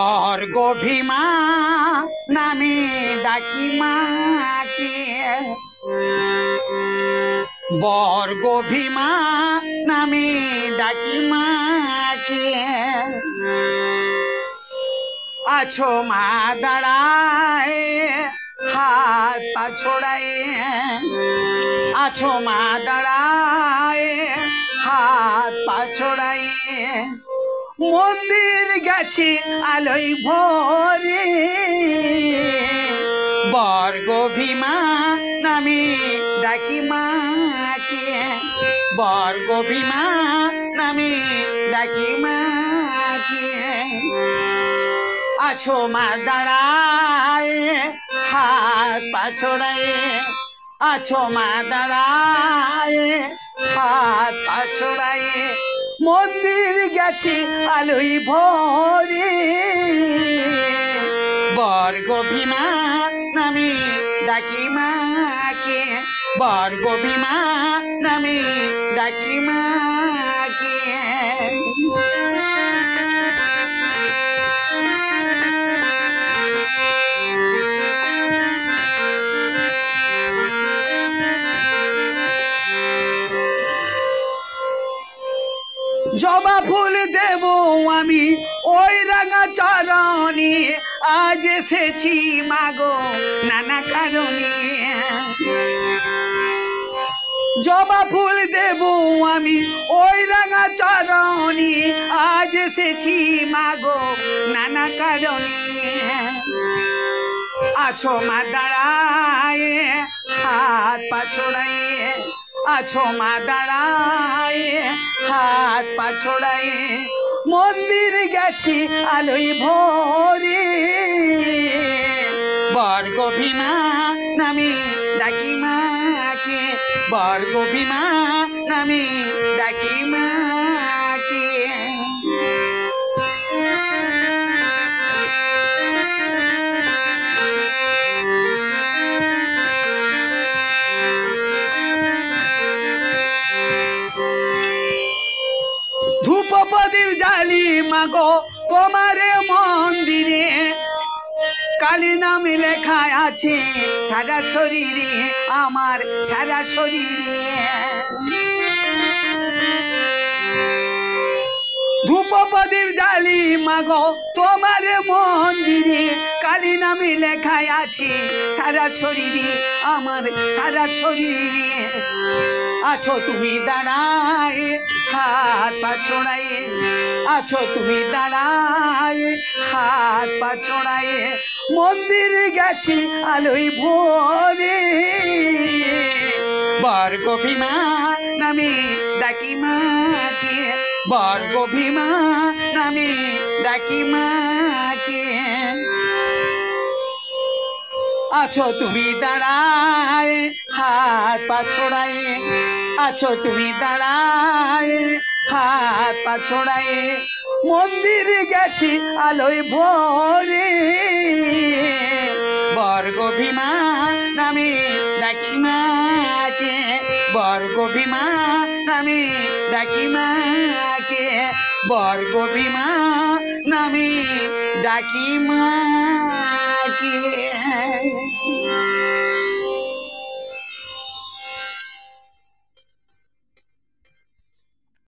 বর্গ ভীমা নামে ডাকি মাকে, বর্গ ভীমা নামে ডাকি মাকে। আছো মা দাঁড়ায় হাত পা ছড়ায়, আছো মা দাঁড়ায় হাত পা ছড়ায়। মন্দির গেছি আলোয় ভরে, বর্গ ভীমা নামে ডাকি মাকে, বর্গ ভীমা নামে ডাকি মাকে। আছো মা দাঁড়ায় হাত পা ছড়ায়, আছো মা দাঁড়ায় হাত পা ছড়ায়। মন্দির গেছি আলোয় ভরে, বর্গ ভীমা নামে ডাকি মাকে, বর্গ ভীমা নামে ডাকি মাকে। জবা ফুল দেব আমি ওই রাঙা চরণে, আজ এসেছি মাগো নানা কারণে। জবা ফুল দেব আমি ওই রাঙা চরণে, আজ এসেছি মাগো নানা কারণে। আছো মা দাঁড়ায় হাত পা ছড়ায়, আছো মা দাঁড়ায় হাত পা ছড়ায়। মন্দির গেছি আলোয় ভরে, বর্গ ভীমা নামে ডাকি মাকে, বর্গ ভীমা নামে ডাকি মাকে। ধূপ প্রদীপ জ্বালি মাগো তোমার মন্দিরে, কালী নাম লেখা আছে সারা শরীরে, আমার সারা শরীরে। ধূপ প্রদীপ জ্বালি মাগো তোমার মন্দিরে, কালী নামে লেখা আছে সারা শরীরে, আমার সারা শরীরে। আছো তুমি দাঁড়ায় হাত পা ছড়ায়, আছো তুমি দাঁড়ায় হাত পা ছড়ায়। মন্দির গেছি আলোয় ভরে, বর্গ ভীমা নামে ডাকি মাকে, বর্গ ভীমা নামে ডাকি মাকে। আছো তুমি দাঁড়ায় হাত পা ছড়ায়, আছো তুমি দাঁড়ায় হাত পা ছড়ায়। মন্দির গেছি আলোয় ভরে, বর্গ ভীমা নামে ডাকি মাকে, বর্গ ভীমা নামে ডাকি মাকে, বর্গ ভীমা নামে ডাকি মাকে।